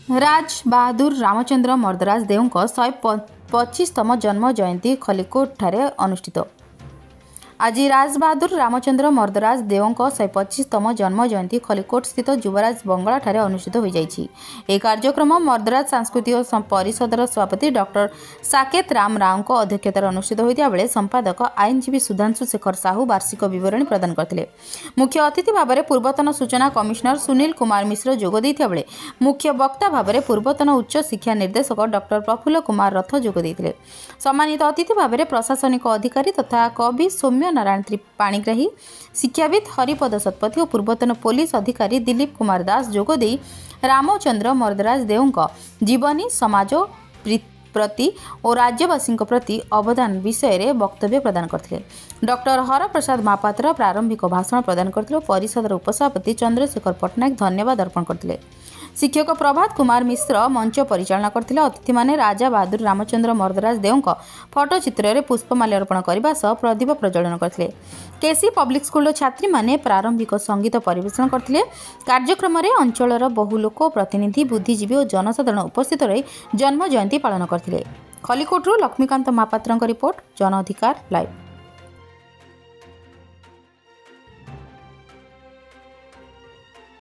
राज बहादुर रामचंद्र मर्दराज देव 125तम जन्म जयंती खलिकोट ठारे अनुष्ठित। आज राज बहादुर रामचंद्र मर्दराज देव 125तम जन्म जयंती खलिकोट स्थित युवराज बंगला ठारे अनुष्ठित हो जाइछि। ए कार्यक्रम मर्दराज सांस्कृतिक परिषदर सभापति डॉक्टर साकेत राम राव अध्यक्षतार अनुष्ठित होता बेले संपादक आईनजीवी सुधांशु शेखर साहू वार्षिक विवरणी प्रदान करथिले। मुख्य अतिथि भाव में पूर्वतन सूचना कमिशनर सुनील कुमार मिश्र जोग देइथिया बेले मुख्य वक्ता भाव में पूर्वतन उच्च शिक्षा निर्देशक डॉक्टर प्रफुल्ल कुमार रथ जोग देइथिले। सम्मानित अतिथि भाव में प्रशासनिक अधिकारी तथा कवि सौम्य नारायण पाणिग्राही, शिक्षाविद हरिपद शतपथी और पूर्वतन पुलिस अधिकारी दिलीप कुमार दास जोगदे रामचंद्र मर्दराज देव जीवनी समाज प्रति और राज्यवासी प्रति अवदान विषय रे वक्तव्य प्रदान करथिले। डॉक्टर हरप्रसाद महापात्र प्रारंभिक भाषण प्रदान करथिले। परिषदर उपसभापति चंद्रशेखर पट्टनायक धन्यवाद अर्पण करथिले। शिक्षक प्रभात कुमार मिश्र मंच परिचालना करथिले। अतिथि माने राजा बहादुर रामचंद्र मर्दराज देव फटोचित्र रे पुष्पमाल्य अर्पण करने सह प्रदीप प्रज्वलन करथिले। केसी पब्लिक स्कूल छात्री माने प्रारंभिक संगीत परिवेषण करथिले। कार्यक्रम रे अंचलर बहु लोक प्रतिनिधि बुद्धिजीवी और जनसाधारण उपस्थित रही जन्म जयंती पालन करथिले। खलिकोटरू लक्ष्मीकांत महापात्रଙ୍କ रिपोर्ट, जन अधिकार लाइव।